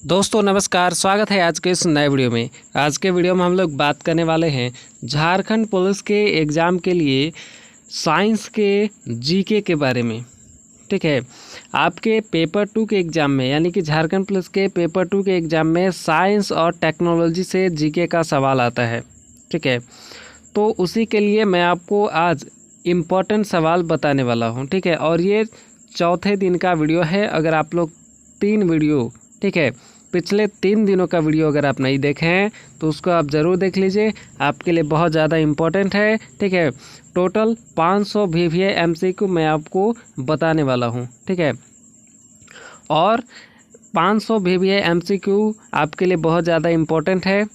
दोस्तों नमस्कार, स्वागत है आज के इस नए वीडियो में। आज के वीडियो में हम लोग बात करने वाले हैं झारखंड पुलिस के एग्ज़ाम के लिए साइंस के जीके के बारे में। ठीक है, आपके पेपर 2 के एग्ज़ाम में यानी कि झारखंड पुलिस के पेपर 2 के एग्ज़ाम में साइंस और टेक्नोलॉजी से जीके का सवाल आता है। ठीक है, तो उसी के लिए मैं आपको आज इम्पोर्टेंट सवाल बताने वाला हूँ। ठीक है, और ये चौथे दिन का वीडियो है। अगर आप लोग 3 वीडियो, ठीक है, पिछले 3 दिनों का वीडियो अगर आप नहीं देखे हैं तो उसको आप ज़रूर देख लीजिए, आपके लिए बहुत ज़्यादा इम्पोर्टेंट है। ठीक है, टोटल 500 VVA MCQ मैं आपको बताने वाला हूँ। ठीक है, और 500 VVA MCQ आपके लिए बहुत ज़्यादा इम्पोर्टेंट है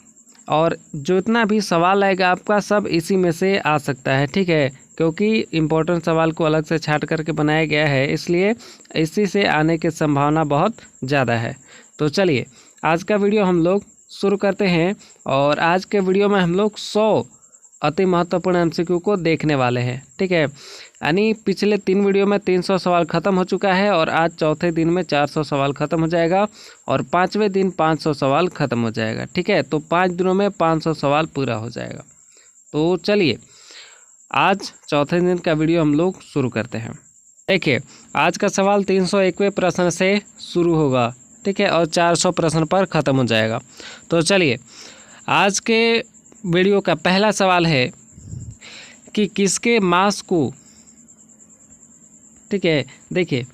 और जितना भी सवाल आएगा आपका सब इसी में से आ सकता है। ठीक है, क्योंकि इम्पोर्टेंट सवाल को अलग से छांट करके बनाया गया है, इसलिए इसी से आने की संभावना बहुत ज़्यादा है। तो चलिए आज का वीडियो हम लोग शुरू करते हैं और आज के वीडियो में हम लोग 100 अति महत्वपूर्ण MCQ को देखने वाले हैं। ठीक है, यानी पिछले 3 वीडियो में 300 सवाल ख़त्म हो चुका है और आज चौथे दिन में 400 सवाल ख़त्म हो जाएगा और 5वें दिन 500 सवाल ख़त्म हो जाएगा। ठीक है, तो 5 दिनों में 500 सवाल पूरा हो जाएगा। तो चलिए आज चौथे दिन का वीडियो हम लोग शुरू करते हैं। देखिए, आज का सवाल 301वें प्रश्न से शुरू होगा। ठीक है, और 400 प्रश्न पर ख़त्म हो जाएगा। तो चलिए आज के वीडियो का पहला सवाल है कि किसके मास को, ठीक है, देखिए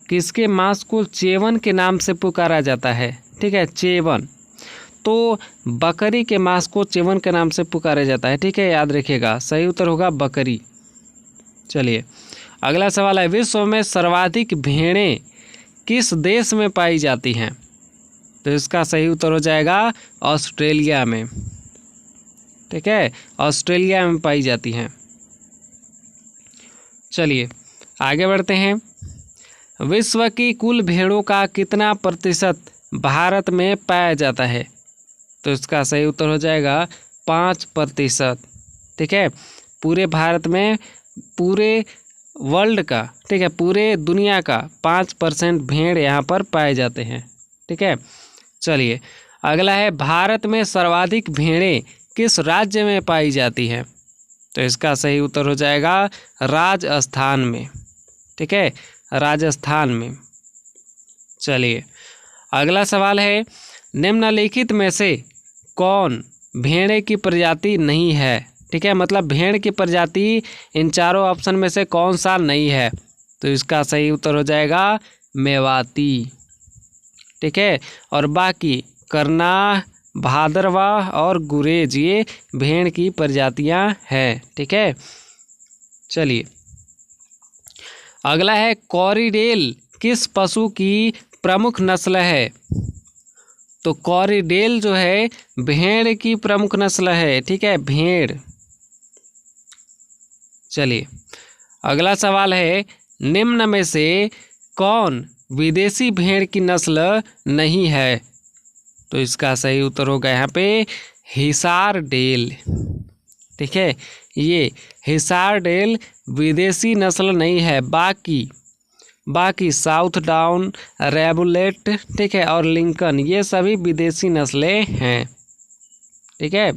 किसके मास को चेवन के नाम से पुकारा जाता है। ठीक है, चेवन, तो बकरी के मांस को चेवन के नाम से पुकारा जाता है। ठीक है, याद रखिएगा, सही उत्तर होगा बकरी। चलिए अगला सवाल है, विश्व में सर्वाधिक भेड़ें किस देश में पाई जाती हैं? तो इसका सही उत्तर हो जाएगा ऑस्ट्रेलिया में। ठीक है, ऑस्ट्रेलिया में पाई जाती हैं। चलिए आगे बढ़ते हैं, विश्व की कुल भेड़ों का कितना प्रतिशत भारत में पाया जाता है? तो इसका सही उत्तर हो जाएगा 5%। ठीक है, पूरे भारत में, पूरे वर्ल्ड का, ठीक है, पूरे दुनिया का 5% भेड़ यहाँ पर पाए जाते हैं। ठीक है, चलिए अगला है, भारत में सर्वाधिक भेड़ें किस राज्य में पाई जाती हैं? तो इसका सही उत्तर हो जाएगा राजस्थान में। ठीक है, राजस्थान में। चलिए अगला सवाल है, निम्नलिखित में से कौन भेड़ की प्रजाति नहीं है? ठीक है, मतलब भेड़ की प्रजाति इन चारों ऑप्शन में से कौन सा नहीं है? तो इसका सही उत्तर हो जाएगा मेवाती। ठीक है, और बाकी करनाह, भादरवा और गुरेज ये भेड़ की प्रजातियां हैं। ठीक है, चलिए अगला है, कॉरिडेल किस पशु की प्रमुख नस्ल है? तो कॉरिडेल जो है भेड़ की प्रमुख नस्ल है। ठीक है, भेड़। चलिए अगला सवाल है, निम्न में से कौन विदेशी भेड़ की नस्ल नहीं है? तो इसका सही उत्तर होगा यहाँ पे हिसार डेल। ठीक है, ये हिसार डेल विदेशी नस्ल नहीं है, बाकी साउथ डाउन, रेबुलेट, ठीक है, और लिंकन ये सभी विदेशी नस्लें हैं। ठीक है,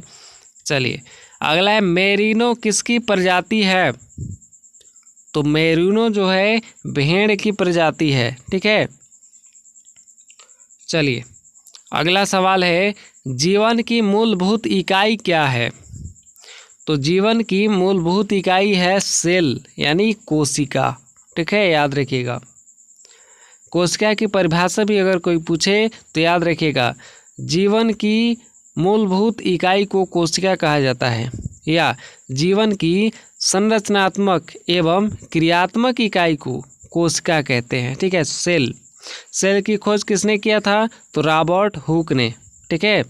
चलिए अगला है, मेरिनो किसकी प्रजाति है? तो मेरिनो जो है भेड़ की प्रजाति है। ठीक है, चलिए अगला सवाल है, जीवन की मूलभूत इकाई क्या है? तो जीवन की मूलभूत इकाई है सेल यानी कोशिका। ठीक है, याद रखिएगा, कोशिका की परिभाषा भी अगर कोई पूछे तो याद रखिएगा, जीवन की मूलभूत इकाई को कोशिका कहा जाता है, या जीवन की संरचनात्मक एवं क्रियात्मक इकाई को कोशिका कहते हैं। ठीक है, सेल की खोज किसने किया था? तो रॉबर्ट हुक ने। ठीक है,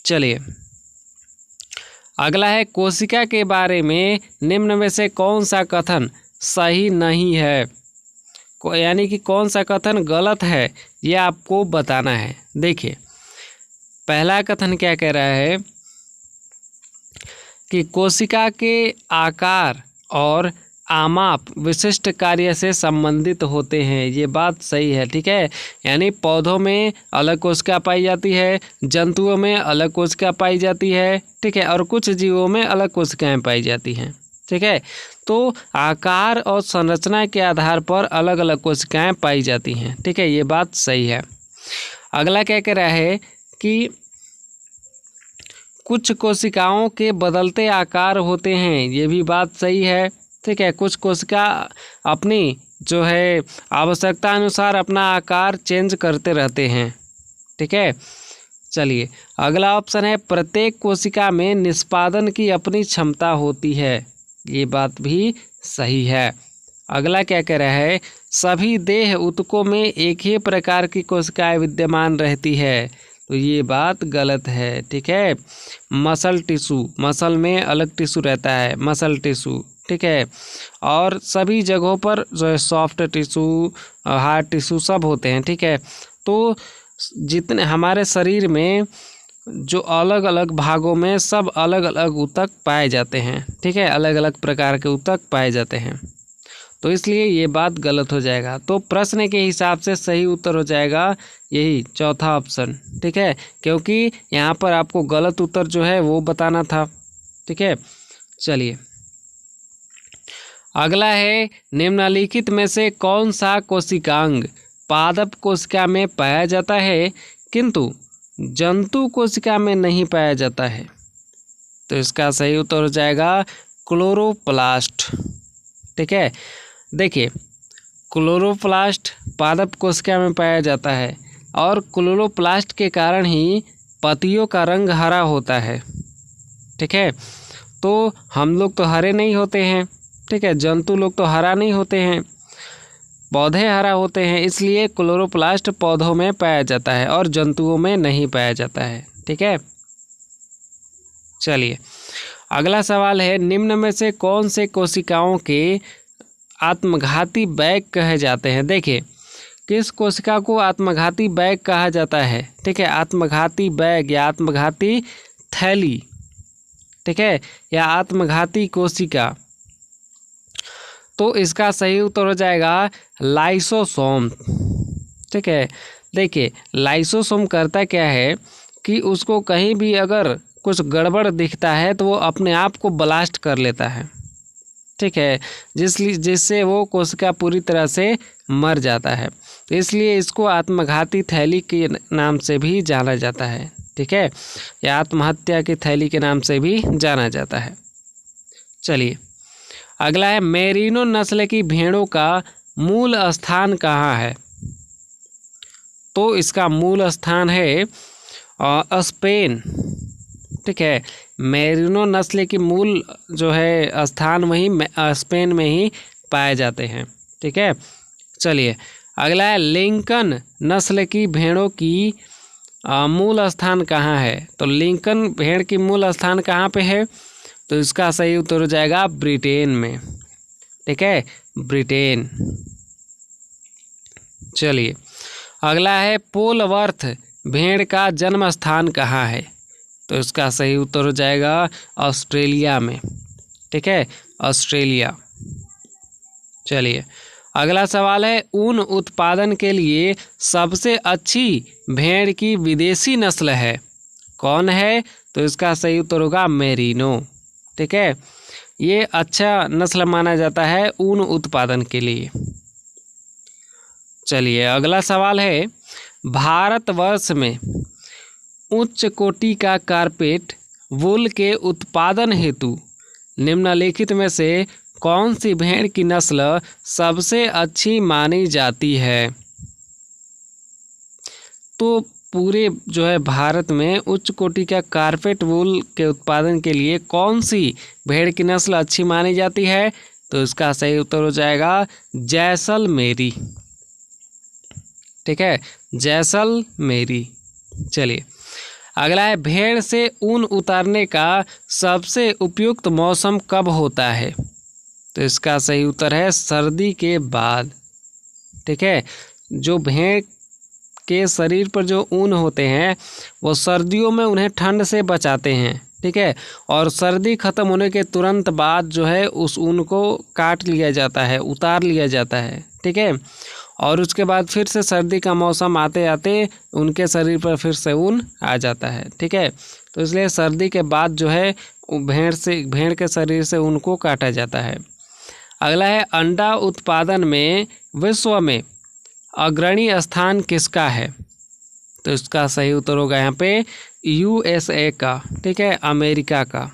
चलिए अगला है, कोशिका के बारे में निम्न में से कौन सा कथन सही नहीं है? यानी कि कौन सा कथन गलत है, यह आपको बताना है। देखिए पहला कथन क्या कह रहा है कि कोशिका के आकार और आमाप विशिष्ट कार्य से संबंधित होते हैं। ये बात सही है, ठीक है। यानी पौधों में अलग कोशिका पाई जाती है, जंतुओं में अलग कोशिका पाई जाती है, ठीक है, और कुछ जीवों में अलग कोशिकाएं पाई जाती हैं, ठीक है। तो आकार और संरचना के आधार पर अलग अलग कोशिकाएं पाई जाती हैं, ठीक है, ये बात सही है। अगला क्या कह रहा है कि कुछ कोशिकाओं के बदलते आकार होते हैं, ये भी बात सही है, ठीक है। कुछ कोशिका अपनी जो है आवश्यकता अनुसार अपना आकार चेंज करते रहते हैं, ठीक है। चलिए अगला ऑप्शन है प्रत्येक कोशिका में निष्पादन की अपनी क्षमता होती है, ये बात भी सही है। अगला क्या कह रहा है सभी देह ऊतकों में एक ही प्रकार की कोशिकाएं विद्यमान रहती है, तो ये बात गलत है, ठीक है। मसल टिश्यू, मसल में अलग टिश्यू रहता है, मसल टिश्यू, ठीक है, और सभी जगहों पर जो है सॉफ्ट टिश्यू, हार्ड टिश्यू सब होते हैं, ठीक है। तो जितने हमारे शरीर में जो अलग अलग भागों में सब अलग अलग ऊतक पाए जाते हैं, ठीक है, अलग अलग प्रकार के ऊतक पाए जाते हैं, तो इसलिए ये बात गलत हो जाएगा। तो प्रश्न के हिसाब से सही उत्तर हो जाएगा यही चौथा ऑप्शन, ठीक है, क्योंकि यहाँ पर आपको गलत उत्तर जो है वो बताना था, ठीक है। चलिए अगला है निम्नलिखित में से कौन सा कोशिकांग पादप कोशिका में पाया जाता है किंतु जंतु कोशिका में नहीं पाया जाता है, तो इसका सही उत्तर हो जाएगा क्लोरोप्लास्ट, ठीक है। देखिए क्लोरोप्लास्ट पादप कोशिका में पाया जाता है और क्लोरोप्लास्ट के कारण ही पत्तियों का रंग हरा होता है, ठीक है। तो हम लोग तो हरे नहीं होते हैं, ठीक है, जंतु लोग तो हरा नहीं होते हैं, पौधे हरा होते हैं, इसलिए क्लोरोप्लास्ट पौधों में पाया जाता है और जंतुओं में नहीं पाया जाता है, ठीक है। चलिए अगला सवाल है निम्न में से कौन से कोशिकाओं के आत्मघाती बैग कहे जाते हैं। देखिए किस कोशिका को आत्मघाती बैग कहा जाता है, ठीक है, आत्मघाती बैग या आत्मघाती थैली, ठीक है, या आत्मघाती कोशिका, तो इसका सही उत्तर हो जाएगा लाइसोसोम, ठीक है। देखिए लाइसोसोम करता क्या है कि उसको कहीं भी अगर कुछ गड़बड़ दिखता है तो वो अपने आप को ब्लास्ट कर लेता है, ठीक है, जिससे वो कोशिका पूरी तरह से मर जाता है, तो इसलिए इसको आत्मघाती थैली के नाम से भी जाना जाता है, ठीक है, या आत्महत्या की थैली के नाम से भी जाना जाता है। चलिए अगला है मेरिनो नस्ल की भेड़ों का मूल स्थान कहाँ है, तो इसका मूल स्थान है स्पेन, ठीक है, मेरिनो नस्ल की मूल जो है स्थान वही स्पेन में ही पाए जाते हैं, ठीक है। चलिए अगला है लिंकन नस्ल की भेड़ों की मूल स्थान कहाँ है, तो लिंकन भेड़ की मूल स्थान कहाँ पे है, तो इसका सही उत्तर हो जाएगा ब्रिटेन में, ठीक है, ब्रिटेन। चलिए अगला है पोलवर्थ भेड़ का जन्म स्थान कहाँ है, तो इसका सही उत्तर हो जाएगा ऑस्ट्रेलिया में, ठीक है, ऑस्ट्रेलिया। चलिए अगला सवाल है ऊन उत्पादन के लिए सबसे अच्छी भेड़ की विदेशी नस्ल है, कौन है, तो इसका सही उत्तर होगा मेरिनो, ठीक है, ये अच्छा नस्ल माना जाता है ऊन उत्पादन के लिए। चलिए अगला सवाल है भारतवर्ष में उच्च कोटि का कारपेट वूल के उत्पादन हेतु निम्नलिखित में से कौन सी भेड़ की नस्ल सबसे अच्छी मानी जाती है, तो पूरे जो है भारत में उच्च कोटि का कारपेट वूल के उत्पादन के लिए कौन सी भेड़ की नस्ल अच्छी मानी जाती है, तो इसका सही उत्तर हो जाएगा जैसलमेरी, ठीक है, जैसलमेरी। चलिए अगला है भेड़ से ऊन उतारने का सबसे उपयुक्त मौसम कब होता है, तो इसका सही उत्तर है सर्दी के बाद, ठीक है। जो भेड़ के शरीर पर जो ऊन होते हैं वो सर्दियों में उन्हें ठंड से बचाते हैं, ठीक है। और सर्दी खत्म होने के तुरंत बाद जो है उस ऊन को काट लिया जाता है, उतार लिया जाता है, ठीक है। और उसके बाद फिर से सर्दी का मौसम आते आते उनके शरीर पर फिर से ऊन आ जाता है, ठीक है। तो इसलिए सर्दी के बाद जो है भेड़ के शरीर से ऊन को काटा जाता है। अगला है अंडा उत्पादन में विश्व में अग्रणी स्थान किसका है? तो इसका सही उत्तर होगा यहाँ पे USA का, ठीक है, अमेरिका का।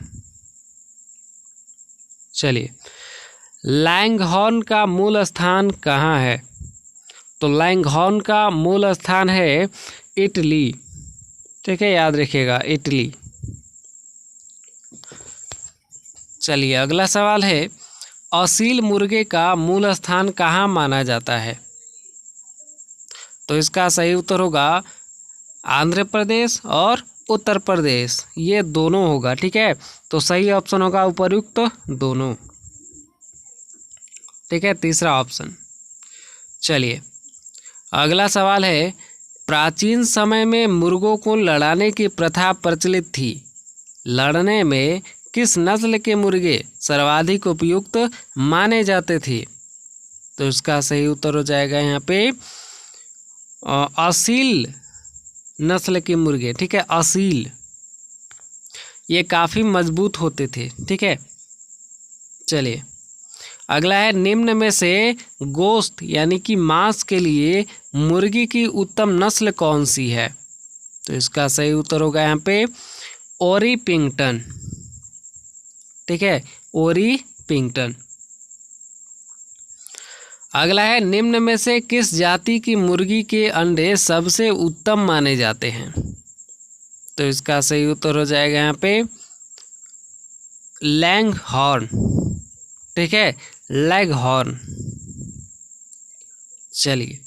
चलिए, लैंगहॉर्न का मूल स्थान कहाँ है? तो लैंगहॉर्न का मूल स्थान है इटली, ठीक है, याद रखिएगा इटली। चलिए, अगला सवाल है असील मुर्गे का मूल स्थान कहाँ माना जाता है? तो इसका सही उत्तर होगा आंध्र प्रदेश और उत्तर प्रदेश, ये दोनों होगा, ठीक है। तो सही ऑप्शन होगा उपर्युक्त दोनों, ठीक है, तीसरा ऑप्शन। चलिए, अगला सवाल है प्राचीन समय में मुर्गों को लड़ाने की प्रथा प्रचलित थी। लड़ने में किस नस्ल के मुर्गे सर्वाधिक उपयुक्त माने जाते थे? तो इसका सही उत्तर हो जाएगा यहाँ पे असील नस्ल के मुर्गे, ठीक है, असील। ये काफ़ी मजबूत होते थे, ठीक है। चलिए, अगला है निम्न में से गोश्त यानी कि मांस के लिए मुर्गी की उत्तम नस्ल कौन सी है? तो इसका सही उत्तर होगा यहाँ पे ओरी पिंगटन, ठीक है, ओरी पिंगटन। अगला है निम्न में से किस जाति की मुर्गी के अंडे सबसे उत्तम माने जाते हैं? तो इसका सही उत्तर हो जाएगा यहाँ पे लैंगहॉर्न, ठीक है, लैंगहॉर्न। चलिए,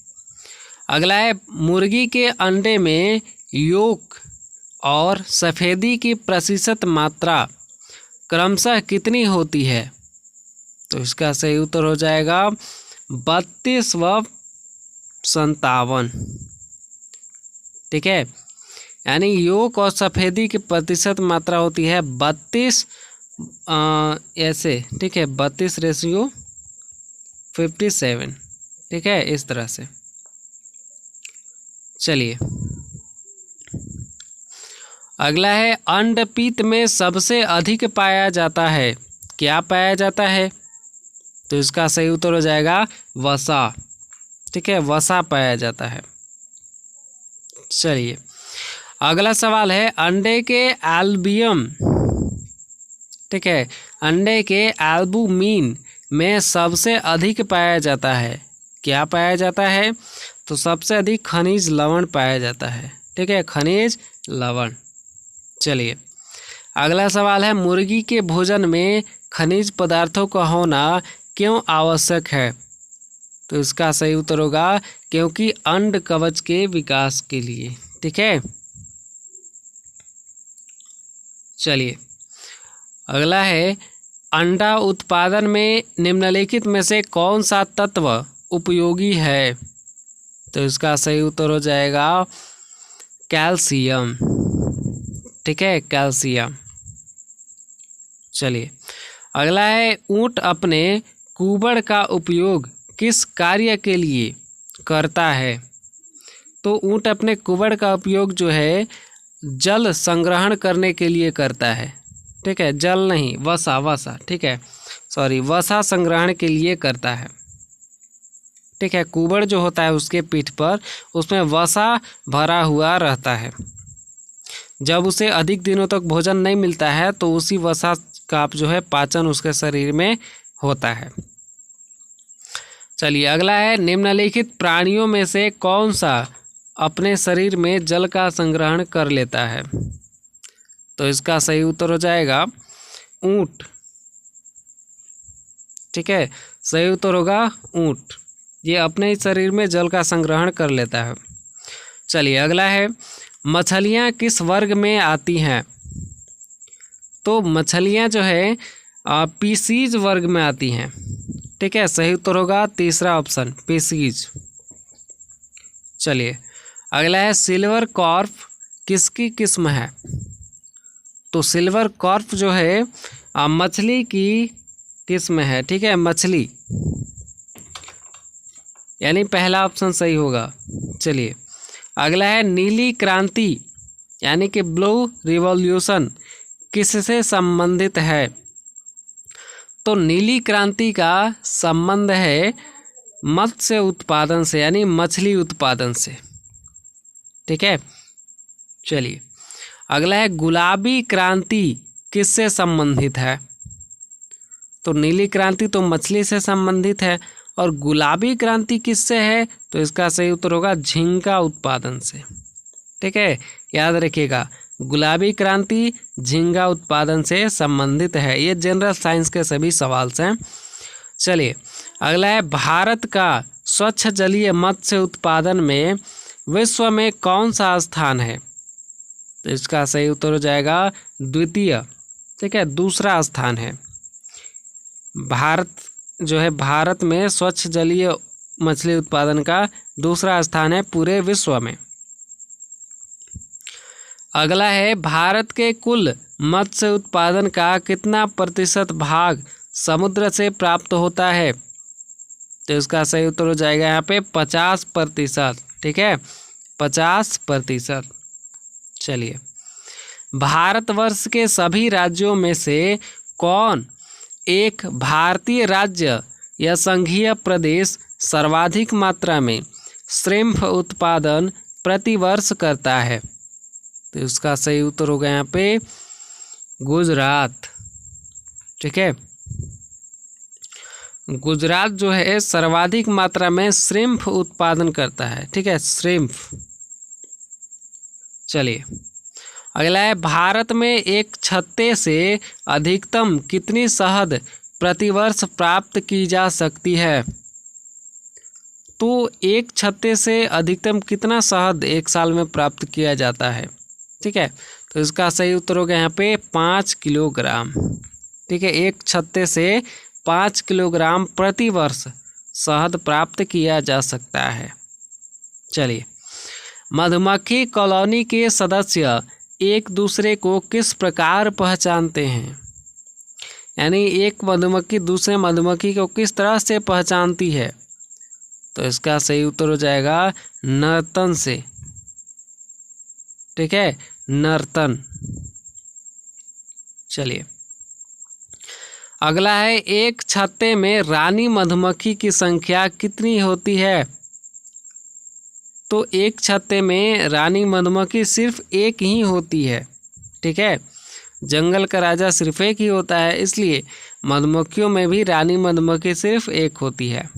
अगला है मुर्गी के अंडे में योक और सफ़ेदी की प्रतिशत मात्रा क्रमशः कितनी होती है? तो इसका सही उत्तर हो जाएगा 32 व 57, ठीक है। यानी योक और सफ़ेदी की प्रतिशत मात्रा होती है 32 ऐसे, ठीक है, 32:57, ठीक है, इस तरह से। चलिए, अगला है अंडपीत में सबसे अधिक पाया जाता है, क्या पाया जाता है? तो इसका सही उत्तर हो जाएगा वसा, ठीक है, वसा पाया जाता है। चलिए, अगला सवाल है अंडे के एल्बियम, ठीक है, अंडे के एल्बुमिन में सबसे अधिक पाया जाता है, क्या पाया जाता है? तो सबसे अधिक खनिज लवण पाया जाता है, ठीक है, खनिज लवण। चलिए, अगला सवाल है मुर्गी के भोजन में खनिज पदार्थों का होना क्यों आवश्यक है? तो इसका सही उत्तर होगा क्योंकि अंड कवच के विकास के लिए, ठीक है। चलिए, अगला है अंडा उत्पादन में निम्नलिखित में से कौन सा तत्व उपयोगी है? तो इसका सही उत्तर हो जाएगा कैल्शियम, ठीक है, कैल्शियम। चलिए, अगला है ऊंट अपने कुबड़ का उपयोग किस कार्य के लिए करता है? तो ऊंट अपने कुबड़ का उपयोग जो है जल संग्रहण करने के लिए करता है, ठीक है, जल नहीं, वसा, ठीक है, सॉरी, वसा संग्रहण के लिए करता है, ठीक है। कुबड़ जो होता है उसके पीठ पर उसमें वसा भरा हुआ रहता है। जब उसे अधिक दिनों तक भोजन नहीं मिलता है तो उसी वसा का जो है पाचन उसके शरीर में होता है। चलिए, अगला है निम्नलिखित प्राणियों में से कौन सा अपने शरीर में जल का संग्रहण कर लेता है? तो इसका सही उत्तर हो जाएगा ऊंट, ठीक है, सही उत्तर होगा ऊंट, ये अपने ही शरीर में जल का संग्रहण कर लेता है। चलिए, अगला है मछलियाँ किस वर्ग में आती हैं? तो मछलियाँ जो है पीसीज वर्ग में आती हैं, ठीक है, सही उत्तर होगा तीसरा ऑप्शन, पीसीज। चलिए, अगला है सिल्वर कॉर्प किसकी किस्म है? तो सिल्वर कार्प जो है मछली की किस्म है, ठीक है, मछली, यानी पहला ऑप्शन सही होगा। चलिए अगला है नीली क्रांति यानी कि ब्लू रिवॉल्यूशन किससे संबंधित है? तो नीली क्रांति का संबंध है मत्स्य उत्पादन से, यानी मछली उत्पादन से, ठीक है। चलिए अगला है गुलाबी क्रांति किससे संबंधित है? तो नीली क्रांति तो मछली से संबंधित है और गुलाबी क्रांति किससे है? तो इसका सही उत्तर होगा झींगा उत्पादन से, ठीक है, याद रखिएगा गुलाबी क्रांति झींगा उत्पादन से संबंधित है। ये जनरल साइंस के सभी सवाल हैं। चलिए अगला है भारत का स्वच्छ जलीय मत्स्य उत्पादन में विश्व में कौन सा स्थान है? तो इसका सही उत्तर हो जाएगा द्वितीय, ठीक है, दूसरा स्थान है। भारत जो है, भारत में स्वच्छ जलीय मछली उत्पादन का दूसरा स्थान है पूरे विश्व में। अगला है भारत के कुल मत्स्य उत्पादन का कितना प्रतिशत भाग समुद्र से प्राप्त होता है? तो इसका सही उत्तर हो जाएगा यहाँ पे 50%, ठीक है, 50%। चलिए भारतवर्ष के सभी राज्यों में से कौन एक भारतीय राज्य या संघीय प्रदेश सर्वाधिक मात्रा में श्रिम्प उत्पादन प्रतिवर्ष करता है? तो इसका सही उत्तर होगा यहाँ पे गुजरात, ठीक है, गुजरात जो है सर्वाधिक मात्रा में श्रिम्प उत्पादन करता है, ठीक है, श्रिम्प। चलिए अगला है भारत में एक छत्ते से अधिकतम कितनी शहद प्रतिवर्ष प्राप्त की जा सकती है? तो एक छत्ते से अधिकतम कितना शहद एक साल में प्राप्त किया जाता है? ठीक है, तो इसका सही उत्तर होगा यहाँ पे 5 किलोग्राम, ठीक है, एक छत्ते से 5 किलोग्राम प्रतिवर्ष शहद प्राप्त किया जा सकता है। चलिए मधुमक्खी कॉलोनी के सदस्य एक दूसरे को किस प्रकार पहचानते हैं? यानी एक मधुमक्खी दूसरे मधुमक्खी को किस तरह से पहचानती है? तो इसका सही उत्तर हो जाएगा नर्तन से, ठीक है, नर्तन। चलिए अगला है एक छत्ते में रानी मधुमक्खी की संख्या कितनी होती है? तो एक छत्ते में रानी मधुमक्खी सिर्फ एक ही होती है, ठीक है, जंगल का राजा सिर्फ एक ही होता है, इसलिए मधुमक्खियों में भी रानी मधुमक्खी सिर्फ एक होती है।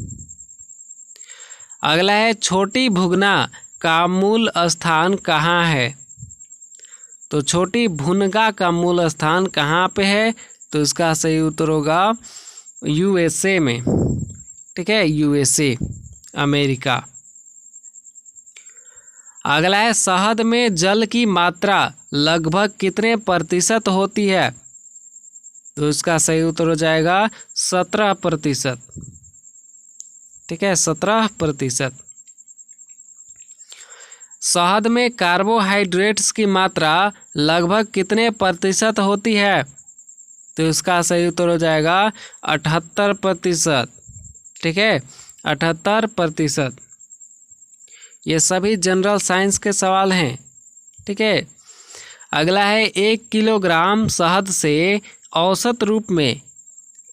अगला है छोटी भुगना का मूल स्थान कहाँ है? तो छोटी भुनगा का मूल स्थान कहाँ पे है? तो इसका सही उत्तर होगा यूएसए में, ठीक है, यूएसए, अमेरिका। अगला है शहद में जल की मात्रा लगभग कितने प्रतिशत होती है? तो इसका सही उत्तर हो जाएगा 17%, ठीक है, 17%। शहद में कार्बोहाइड्रेट्स की मात्रा लगभग कितने प्रतिशत होती है? तो इसका सही उत्तर हो जाएगा 78%, ठीक है, 78%। ये सभी जनरल साइंस के सवाल हैं, ठीक है। अगला है 1 किलोग्राम शहद से औसत रूप में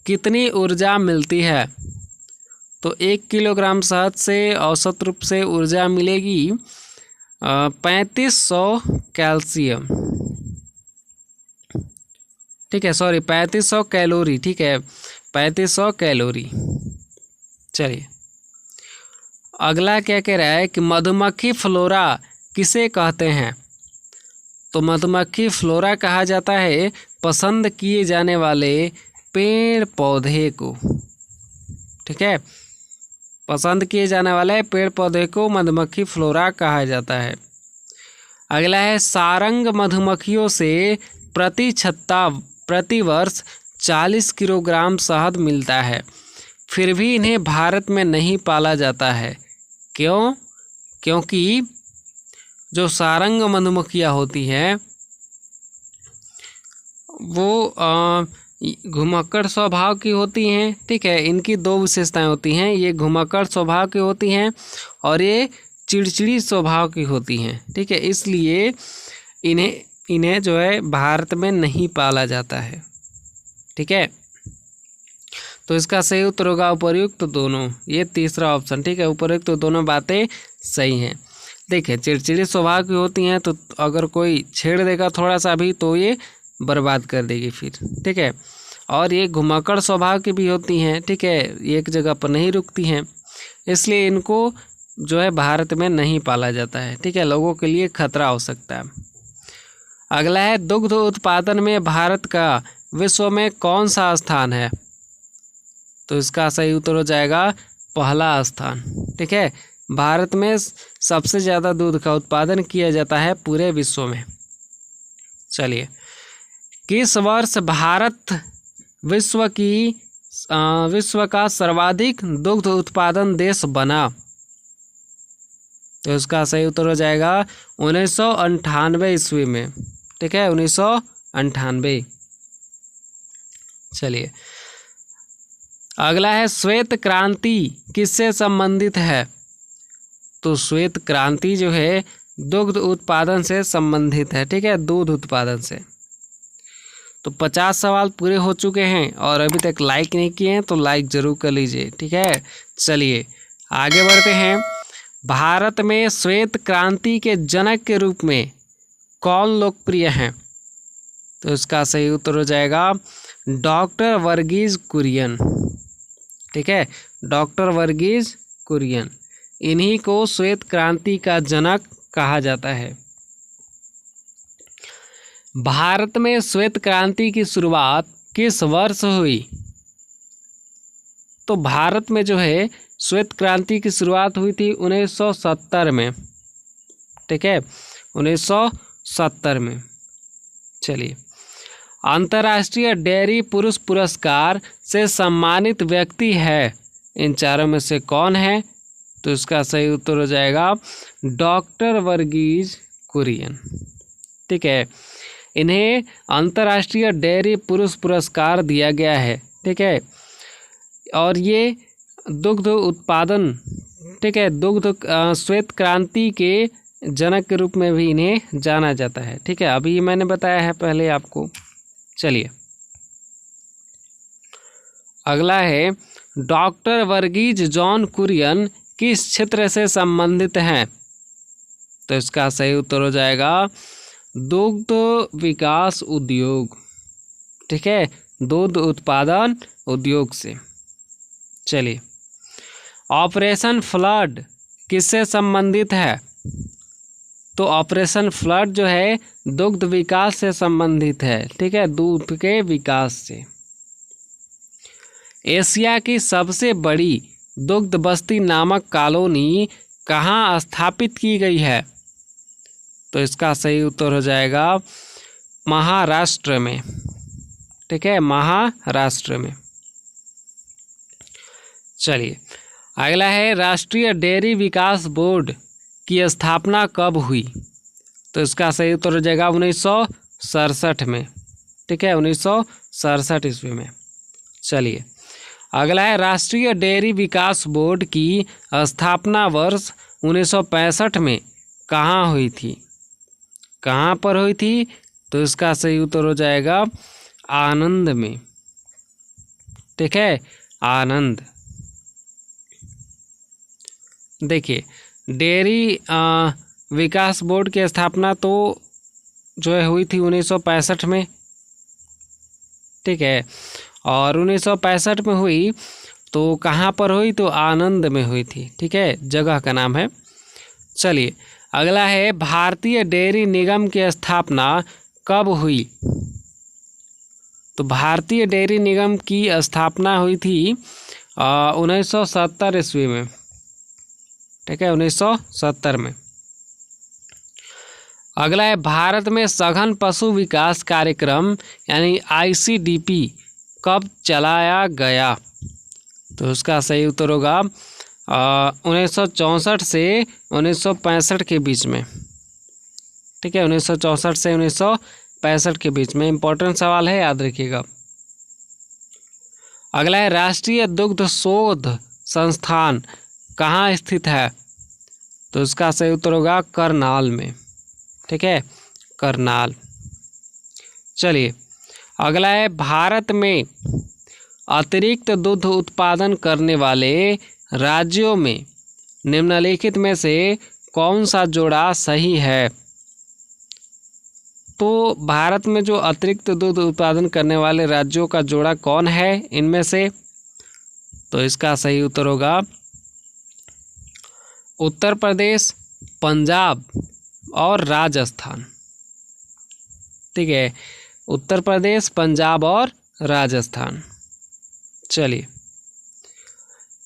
कितनी ऊर्जा मिलती है? तो 1 किलोग्राम शहद से औसत रूप से ऊर्जा मिलेगी 3500 कैल्शियम, ठीक है, सॉरी 3500 कैलोरी, ठीक है, 3500 कैलोरी। चलिए अगला क्या कह रहा है कि मधुमक्खी फ्लोरा किसे कहते हैं? तो मधुमक्खी फ्लोरा कहा जाता है पसंद किए जाने वाले पेड़ पौधे को, ठीक है, पसंद किए जाने वाले पेड़ पौधे को मधुमक्खी फ्लोरा कहा जाता है। अगला है सारंग मधुमक्खियों से प्रति छत्ता प्रतिवर्ष 40 किलोग्राम शहद मिलता है, फिर भी इन्हें भारत में नहीं पाला जाता है, क्यों? क्योंकि जो सारंग मधुमक्खियाँ होती हैं वो घुमक्कड़ स्वभाव की होती हैं। ठीक है, इनकी दो विशेषताएं होती हैं, ये घुमक्कड़ स्वभाव की होती हैं और ये चिड़चिड़ी स्वभाव की होती हैं। ठीक है, इसलिए इन्हें जो है भारत में नहीं पाला जाता है। ठीक है, तो इसका सही उत्तर होगा उपर्युक्त दोनों, ये तीसरा ऑप्शन। ठीक है, उपर्युक्त दोनों बातें सही हैं। देखिए, चिड़चिड़ी स्वभाव की होती हैं तो अगर कोई छेड़ देगा थोड़ा सा भी तो ये बर्बाद कर देगी फिर। ठीक है, और ये घुमक्कड़ स्वभाव की भी होती हैं। ठीक है, एक जगह पर नहीं रुकती हैं, इसलिए इनको जो है भारत में नहीं पाला जाता है। ठीक है, लोगों के लिए खतरा हो सकता है। अगला है, दुग्ध उत्पादन में भारत का विश्व में कौन सा स्थान है? तो इसका सही उत्तर हो जाएगा पहला स्थान। ठीक है, भारत में सबसे ज़्यादा दूध का उत्पादन किया जाता है पूरे विश्व में। चलिए, किस वर्ष भारत विश्व का सर्वाधिक दुग्ध उत्पादन देश बना? तो इसका सही उत्तर हो जाएगा 1998 ईस्वी में। ठीक है, 1998। चलिए, अगला है, श्वेत क्रांति किससे संबंधित है? तो श्वेत क्रांति जो है दुग्ध उत्पादन से संबंधित है। ठीक है, दूध उत्पादन से। तो 50 सवाल पूरे हो चुके हैं और अभी तक लाइक नहीं किए हैं तो लाइक जरूर कर लीजिए। ठीक है, चलिए आगे बढ़ते हैं। भारत में श्वेत क्रांति के जनक के रूप में कौन लोकप्रिय हैं? तो इसका सही उत्तर हो जाएगा डॉक्टर वर्गीज कुरियन। ठीक है, डॉक्टर वर्गीज कुरियन, इन्हीं को श्वेत क्रांति का जनक कहा जाता है। भारत में श्वेत क्रांति की शुरुआत किस वर्ष हुई? तो भारत में जो है श्वेत क्रांति की शुरुआत हुई थी 1970 में। ठीक है, 1970 में। चलिए, अंतर्राष्ट्रीय डेयरी पुरुष पुरस्कार से सम्मानित व्यक्ति है, इन चारों में से कौन है? तो इसका सही उत्तर हो जाएगा डॉक्टर वर्गीज कुरियन। ठीक है, इन्हें अंतर्राष्ट्रीय डेयरी पुरुष पुरस्कार दिया गया है। ठीक है, और ये दुग्ध उत्पादन, ठीक है, श्वेत क्रांति के जनक के रूप में भी इन्हें जाना जाता है। ठीक है, अभी मैंने बताया है पहले आपको। चलिए, अगला है, डॉक्टर वर्गीज जॉन कुरियन किस क्षेत्र से संबंधित हैं? तो इसका सही उत्तर हो जाएगा दुग्ध विकास उद्योग। ठीक है, दूध उत्पादन उद्योग से। चलिए, ऑपरेशन फ्लड किससे संबंधित है? तो ऑपरेशन फ्लड जो है दुग्ध विकास से संबंधित है। ठीक है, दूध के विकास से। एशिया की सबसे बड़ी दुग्ध बस्ती नामक कॉलोनी कहाँ स्थापित की गई है? तो इसका सही उत्तर हो जाएगा महाराष्ट्र में। ठीक है, महाराष्ट्र में। चलिए, अगला है, राष्ट्रीय डेयरी विकास बोर्ड की स्थापना कब हुई? तो इसका सही उत्तर हो जाएगा 1967 में। ठीक है, 1967 ईस्वी में। चलिए, अगला है, राष्ट्रीय डेयरी विकास बोर्ड की स्थापना वर्ष 1965 में कहाँ हुई थी? कहाँ पर हुई थी? तो इसका सही उत्तर हो जाएगा आनंद में। ठीक है, आनंद। देखिए, डेयरी विकास बोर्ड की स्थापना तो जो है हुई थी 1965 में। ठीक है, और 1965 में हुई तो कहाँ पर हुई? तो आनंद में हुई थी। ठीक है, जगह का नाम है। चलिए, अगला है, भारतीय डेयरी निगम की स्थापना कब हुई? तो भारतीय डेयरी निगम की स्थापना हुई थी 1970 ईस्वी में। ठीक है, 1970 में। अगला है, भारत में सघन पशु विकास कार्यक्रम यानी ICDP कब चलाया गया? तो उसका सही उत्तर होगा 1964 से 1965 के बीच में। ठीक है, 1964 से 65 के बीच में। इंपॉर्टेंट सवाल है, याद रखिएगा। अगला है राष्ट्रीय दुग्ध शोध संस्थान कहाँ स्थित है? तो इसका सही उत्तर होगा करनाल में। ठीक है, करनाल। चलिए अगला है भारत में अतिरिक्त दूध उत्पादन करने वाले राज्यों में निम्नलिखित में से कौन सा जोड़ा सही है? तो भारत में जो अतिरिक्त दूध उत्पादन करने वाले राज्यों का जोड़ा कौन है इनमें से? तो इसका सही उत्तर होगा उत्तर प्रदेश, पंजाब और राजस्थान। ठीक है, उत्तर प्रदेश, पंजाब और राजस्थान। चलिए,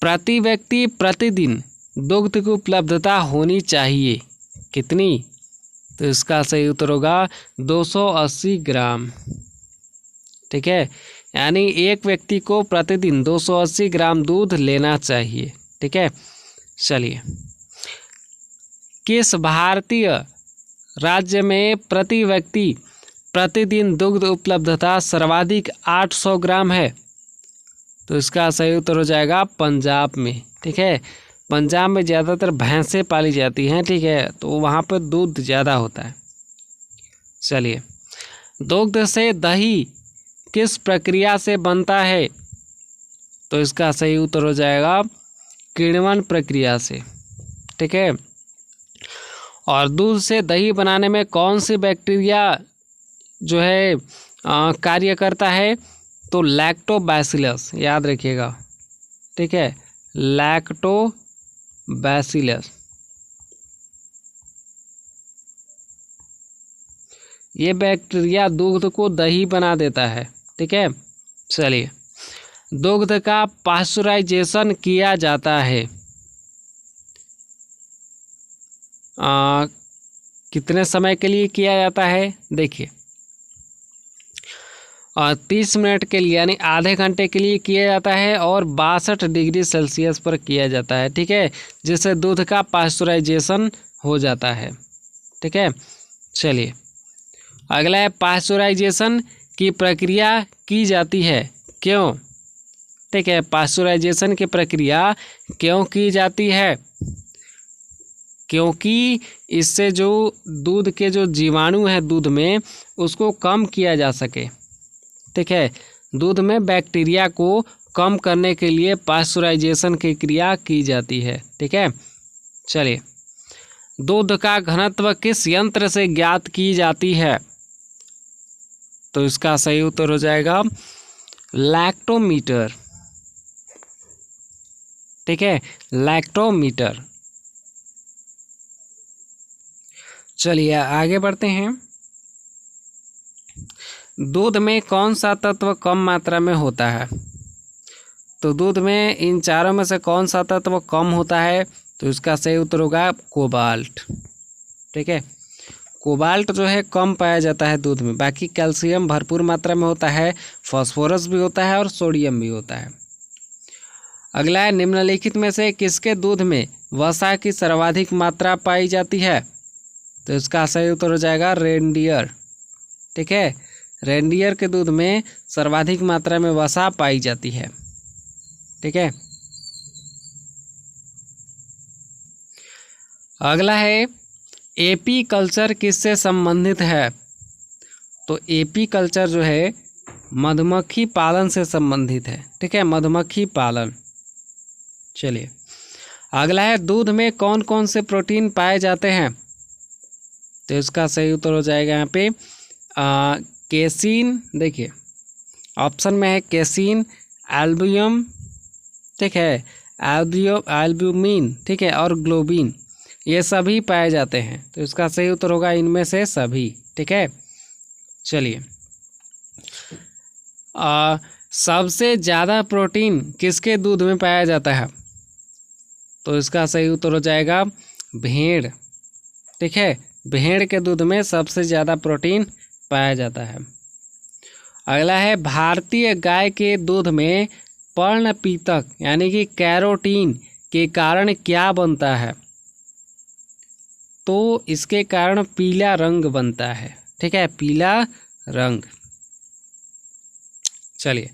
प्रति व्यक्ति प्रतिदिन दुग्ध की उपलब्धता होनी चाहिए कितनी? तो इसका सही उत्तर होगा 280 ग्राम। ठीक है, यानी एक व्यक्ति को प्रतिदिन 280 ग्राम दूध लेना चाहिए। ठीक है, चलिए, किस भारतीय राज्य में प्रति व्यक्ति प्रतिदिन दुग्ध उपलब्धता सर्वाधिक 800 ग्राम है? तो इसका सही उत्तर हो जाएगा पंजाब में। ठीक है, पंजाब में ज़्यादातर भैंसें पाली जाती हैं। ठीक है, तो वहाँ पर दूध ज़्यादा होता है। चलिए, दुग्ध से दही किस प्रक्रिया से बनता है? तो इसका सही उत्तर हो जाएगा किण्वन प्रक्रिया से। ठीक है, और दूध से दही बनाने में कौन सी बैक्टीरिया जो है कार्य करता है? तो लैक्टोबैसिलस, याद रखिएगा। ठीक है, लैक्टोबैसिलस, ये बैक्टीरिया दूध को दही बना देता है। ठीक है, चलिए, दुग्ध का पाश्चराइजेशन किया जाता है कितने समय के लिए किया जाता है? देखिए, 30 मिनट के लिए यानी आधे घंटे के लिए किया जाता है और 62 डिग्री सेल्सियस पर किया जाता है। ठीक है, जिससे दूध का पाश्चराइजेशन हो जाता है। ठीक है, चलिए, अगला है पाश्चराइजेशन की प्रक्रिया की जाती है क्यों? ठीक है, पाश्चराइजेशन की प्रक्रिया क्यों की जाती है? क्योंकि इससे जो दूध के जो जीवाणु हैं दूध में, उसको कम किया जा सके। ठीक है, दूध में बैक्टीरिया को कम करने के लिए पाश्चराइजेशन की क्रिया की जाती है। ठीक है, चलिए, दूध का घनत्व किस यंत्र से ज्ञात की जाती है? तो इसका सही उत्तर हो जाएगा लैक्टोमीटर। ठीक है, लैक्टोमीटर। चलिए आगे बढ़ते हैं। दूध में कौन सा तत्व कम मात्रा में होता है? तो दूध में इन चारों में से कौन सा तत्व कम होता है? तो इसका सही उत्तर होगा कोबाल्ट। ठीक है, कोबाल्ट जो है कम पाया जाता है दूध में। बाकी कैल्शियम भरपूर मात्रा में होता है, फास्फोरस भी होता है और सोडियम भी होता है। अगला है, निम्नलिखित में से किसके दूध में वसा की सर्वाधिक मात्रा पाई जाती है? तो इसका सही उत्तर हो जाएगा रेनडियर। ठीक है, रेनडियर के दूध में सर्वाधिक मात्रा में वसा पाई जाती है। ठीक है, अगला है, एपी कल्चर किससे संबंधित है? तो एपी कल्चर जो है मधुमक्खी पालन से संबंधित है। ठीक है, मधुमक्खी पालन। चलिए, अगला है, दूध में कौन कौन से प्रोटीन पाए जाते हैं? तो इसका सही उत्तर हो जाएगा यहाँ पे केसिन। देखिए, ऑप्शन में है केसिन, एल्बुमिन, ठीक है, एल्ब्यूमिन, ठीक है, और ग्लोबिन, ये सभी पाए जाते हैं। तो इसका सही उत्तर होगा इनमें से सभी। ठीक है, चलिए, सबसे ज़्यादा प्रोटीन किसके दूध में पाया जाता है? तो इसका सही उत्तर हो जाएगा भेड़। ठीक है, भेड़ के दूध में सबसे ज़्यादा प्रोटीन पाया जाता है। अगला है, भारतीय गाय के दूध में पर्णपितक यानी कि कैरोटीन के कारण क्या बनता है? तो इसके कारण पीला रंग बनता है। ठीक है, पीला रंग। चलिए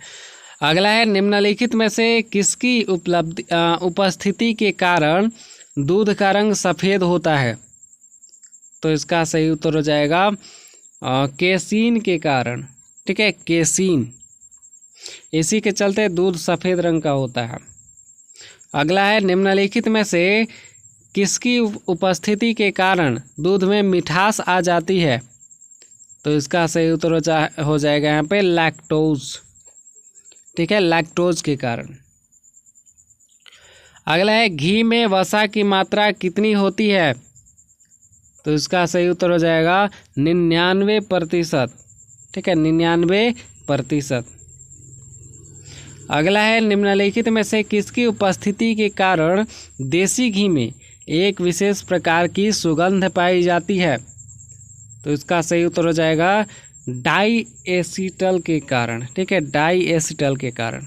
अगला है, निम्नलिखित में से किसकी उपस्थिति के कारण दूध का रंग सफ़ेद होता है? तो इसका सही उत्तर हो जाएगा केसीन के कारण। ठीक है, केसीन, इसी के चलते दूध सफ़ेद रंग का होता है। अगला है, निम्नलिखित में से किसकी उपस्थिति के कारण दूध में मिठास आ जाती है? तो इसका सही उत्तर हो जाएगा यहाँ पे लैक्टोज। ठीक है, लैक्टोज के कारण। अगला है, घी में वसा की मात्रा कितनी होती है? तो इसका सही उत्तर हो जाएगा 99%। ठीक है, 99%। अगला है, निम्नलिखित में से किसकी उपस्थिति के कारण देसी घी में एक विशेष प्रकार की सुगंध पाई जाती है? तो इसका सही उत्तर हो जाएगा डाई एसीटल के कारण। ठीक है, डाई एसीटल के कारण।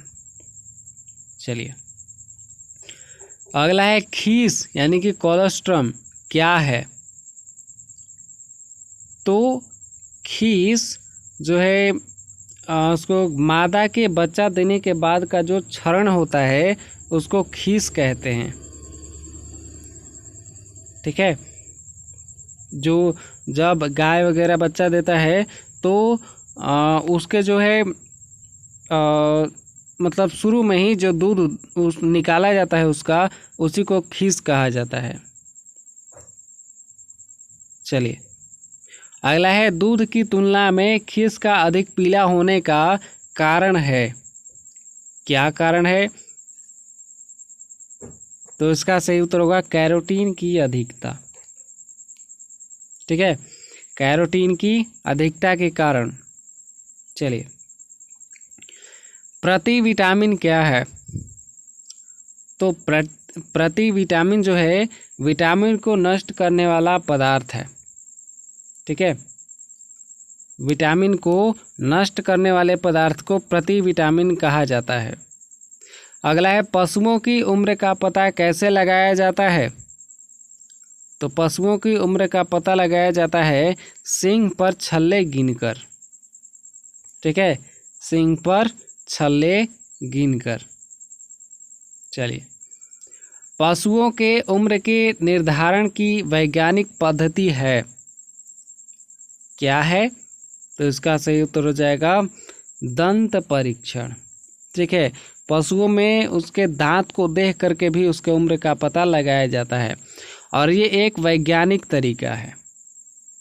चलिए अगला है, खीस यानी कि कोलोस्ट्रम क्या है? तो खीस जो है उसको मादा के बच्चा देने के बाद का जो क्षरण होता है उसको खीस कहते हैं। ठीक है, जो जब गाय वगैरह बच्चा देता है तो उसके जो है मतलब शुरू में ही जो दूध निकाला जाता है उसका, उसी को खीस कहा जाता है। चलिए अगला है, दूध की तुलना में खीस का अधिक पीला होने का कारण है? क्या कारण है? तो इसका सही उत्तर होगा कैरोटीन की अधिकता। ठीक है, कैरोटीन की अधिकता के कारण। चलिए, प्रतिविटामिन क्या है? तो प्रतिविटामिन जो है विटामिन को नष्ट करने वाला पदार्थ है। ठीक है, विटामिन को नष्ट करने वाले पदार्थ को प्रतिविटामिन कहा जाता है। अगला है, पशुओं की उम्र का पता कैसे लगाया जाता है? तो पशुओं की उम्र का पता लगाया जाता है सींग पर छल्ले गिनकर। ठीक है, सींग पर छल्ले गिनकर। चलिए, पशुओं के उम्र के निर्धारण की वैज्ञानिक पद्धति है? क्या है? तो इसका सही उत्तर हो जाएगा दंत परीक्षण। ठीक है, पशुओं में उसके दांत को देख करके भी उसके उम्र का पता लगाया जाता है और ये एक वैज्ञानिक तरीका है।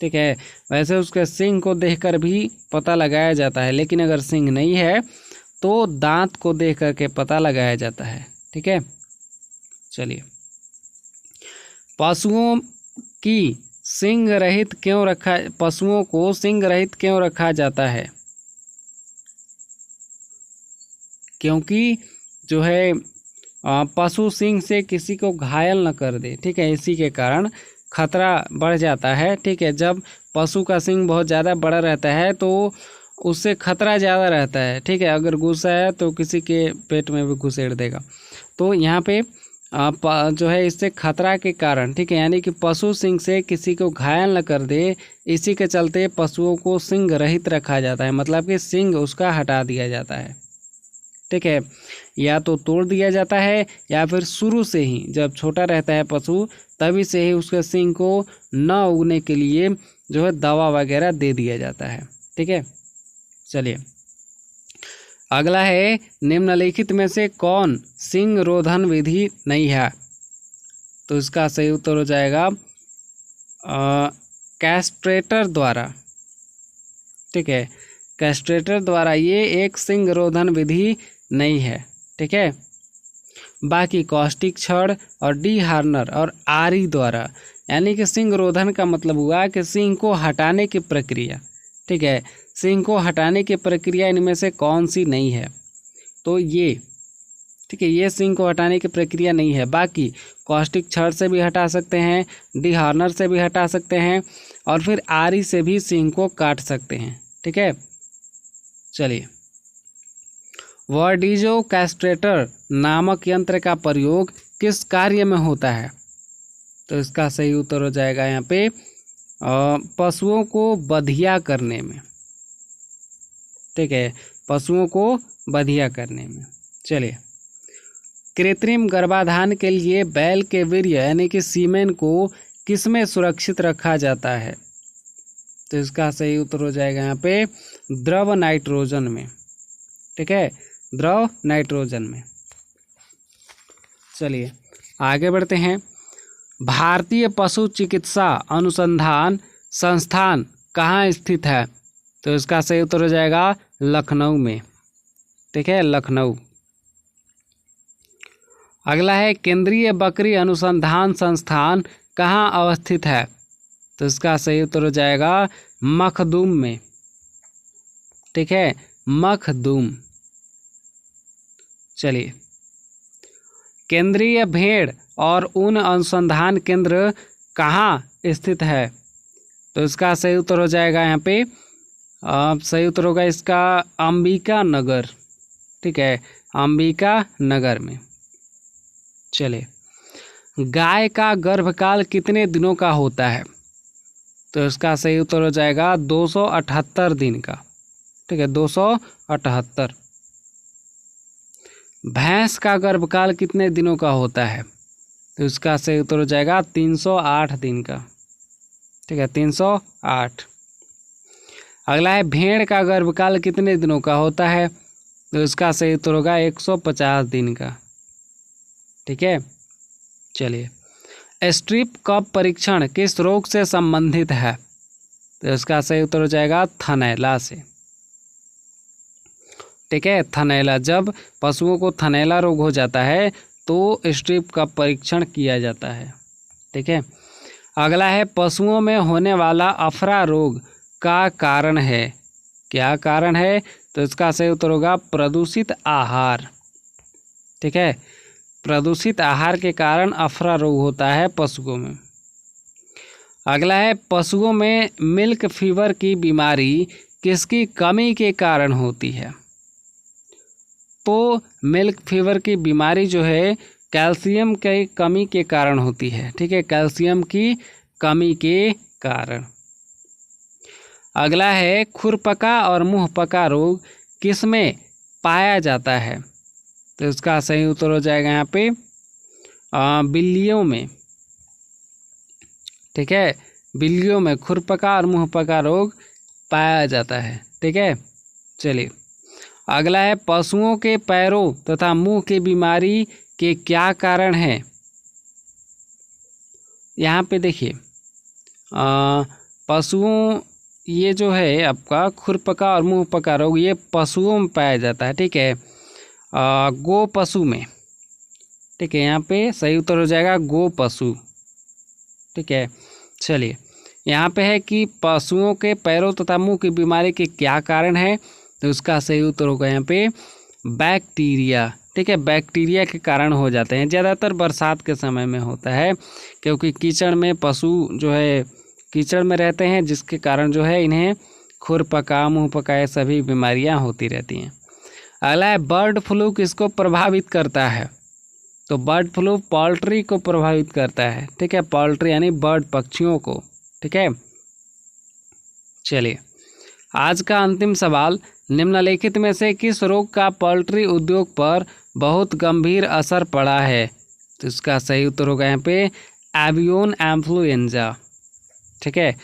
ठीक है, वैसे उसके सींग को देखकर भी पता लगाया जाता है, लेकिन अगर सींग नहीं है तो दांत को देख करके पता लगाया जाता है। ठीक है, चलिए, पशुओं को सींग रहित क्यों रखा जाता है? क्योंकि जो है पशु सींग से किसी को घायल न कर दे। ठीक है, इसी के कारण खतरा बढ़ जाता है। ठीक है, जब पशु का सींग बहुत ज़्यादा बड़ा रहता है तो उससे खतरा ज़्यादा रहता है। ठीक है, अगर गुस्सा है तो किसी के पेट में भी घुसेड़ देगा। तो यहाँ पे जो है इससे खतरा के कारण, ठीक है, यानी कि पशु सींग से किसी को घायल न कर दे, इसी के चलते पशुओं को सींग रहित रखा जाता है। मतलब कि सींग उसका हटा दिया जाता है। ठीक है, या तो तोड़ दिया जाता है या फिर शुरू से ही जब छोटा रहता है पशु तभी से ही उसके सींग को न उगने के लिए जो है दवा वगैरह दे दिया जाता है। ठीक है, चलिए अगला है, निम्नलिखित में से कौन सींग रोधन विधि नहीं है? तो इसका सही उत्तर हो जाएगा कैस्ट्रेटर द्वारा। ठीक है, कैस्ट्रेटर द्वारा ये एक सींग रोधन विधि नहीं है। ठीक है, बाकी कॉस्टिक छड़ और डी हार्नर और आरी द्वारा, यानी कि सींग रोधन का मतलब हुआ कि सींग को हटाने की प्रक्रिया। ठीक है, सींग को हटाने की प्रक्रिया इनमें से कौन सी नहीं है? तो ये, ठीक है, ये सींग को हटाने की प्रक्रिया नहीं है। बाकी कॉस्टिक छड़ से भी हटा सकते हैं, डी हार्नर से भी हटा सकते हैं और फिर आरी से भी सींग को काट सकते हैं। ठीक है, चलिए, वर्डिजो कैस्ट्रेटर नामक यंत्र का प्रयोग किस कार्य में होता है? तो इसका सही उत्तर हो जाएगा यहाँ पे पशुओं को बधिया करने में। ठीक है, पशुओं को बधिया करने में। चलिए, कृत्रिम गर्भाधान के लिए बैल के वीर्य यानी कि सीमेन को किसमें सुरक्षित रखा जाता है? तो इसका सही उत्तर हो जाएगा यहाँ पे द्रव नाइट्रोजन में। ठीक है, द्रव नाइट्रोजन में। चलिए आगे बढ़ते हैं। भारतीय पशु चिकित्सा अनुसंधान संस्थान कहाँ स्थित है? तो इसका सही उत्तर हो जाएगा लखनऊ में। ठीक है, लखनऊ। अगला है केंद्रीय बकरी अनुसंधान संस्थान कहाँ अवस्थित है? तो इसका सही उत्तर हो जाएगा मखदूम में। ठीक है, मखदूम। चलिए, केंद्रीय भेड़ और ऊन अनुसंधान केंद्र कहाँ स्थित है? तो इसका सही उत्तर हो जाएगा यहाँ पे सही उत्तर होगा इसका अंबिका नगर। ठीक है, अंबिका नगर में। चलिए, गाय का गर्भकाल कितने दिनों का होता है? तो इसका सही उत्तर हो जाएगा 278 दिन का। ठीक है, 278। भैंस का गर्भकाल कितने दिनों का होता है? तो इसका सही उत्तर हो जाएगा 308 दिन का। ठीक है, 308। अगला है भेड़ का गर्भकाल कितने दिनों का होता है? तो इसका सही उत्तर होगा 150 दिन का। ठीक है, चलिए, स्ट्रिप कप परीक्षण किस रोग से संबंधित है? तो इसका सही उत्तर हो जाएगा थनैला से। ठीक है, थनैला। जब पशुओं को थनैला रोग हो जाता है तो स्ट्रिप कप परीक्षण किया जाता है। ठीक है, अगला है पशुओं में होने वाला अफरा रोग का कारण है। क्या कारण है? तो इसका सही उत्तर होगा प्रदूषित आहार। ठीक है, प्रदूषित आहार के कारण अफरा रोग होता है पशुओं में। अगला है पशुओं में मिल्क फीवर की बीमारी किसकी कमी के कारण होती है? तो मिल्क फीवर की बीमारी जो है कैल्शियम की कमी के कारण होती है। ठीक है, कैल्शियम की कमी के कारण। अगला है खुरपका और मुंहपका रोग किसमें पाया जाता है? तो इसका सही उत्तर हो जाएगा यहाँ पे बिल्लियों में। ठीक है, बिल्लियों में खुरपका और मुंहपका रोग पाया जाता है। ठीक है, चलिए, अगला है पशुओं के पैरों तथा मुंह की बीमारी के क्या कारण हैं? यहाँ पे देखिए पशुओं, ये जो है आपका खुरपका और मुंहपका रोग ये पशुओं में पाया जाता है। ठीक है, गो पशु में। ठीक है, यहाँ पे सही उत्तर हो जाएगा गो पशु। ठीक है, चलिए, यहाँ पे है कि पशुओं के पैरों तथा मुंह की बीमारी के क्या कारण है? तो उसका सही उत्तर होगा यहाँ पे बैक्टीरिया। ठीक है, बैक्टीरिया के कारण हो जाते हैं। ज़्यादातर बरसात के समय में होता है क्योंकि कीचड़ में पशु जो है कीचड़ में रहते हैं, जिसके कारण जो है इन्हें खुरपका मुंहपका ये सभी बीमारियां होती रहती हैं। अगला है बर्ड फ्लू किसको प्रभावित करता है? तो बर्ड फ्लू पोल्ट्री को प्रभावित करता है। ठीक है, पोल्ट्री यानी बर्ड पक्षियों को। ठीक है, चलिए, आज का अंतिम सवाल, निम्नलिखित में से किस रोग का पोल्ट्री उद्योग पर बहुत गंभीर असर पड़ा है? तो इसका सही उत्तर होगा यहाँ पे एवियन इन्फ्लुएंजा। ठीक है,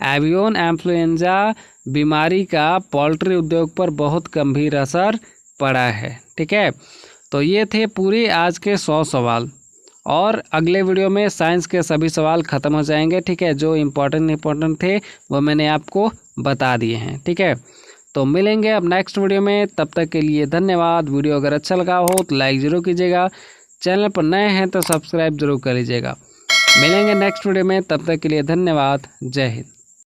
एवियन इन्फ्लुएंजा बीमारी का पोल्ट्री उद्योग पर बहुत गंभीर असर पड़ा है। ठीक है, तो ये थे पूरे आज के 100 सवाल, और अगले वीडियो में साइंस के सभी सवाल ख़त्म हो जाएंगे। ठीक है, जो इम्पोर्टेंट थे वो मैंने आपको बता दिए हैं। ठीक है, तो मिलेंगे अब नेक्स्ट वीडियो में। तब तक के लिए धन्यवाद। वीडियो अगर अच्छा लगा हो तो लाइक ज़रूर कीजिएगा, चैनल पर नए हैं तो सब्सक्राइब जरूर कर लीजिएगा। मिलेंगे नेक्स्ट वीडियो में, तब तक के लिए धन्यवाद। जय हिंद।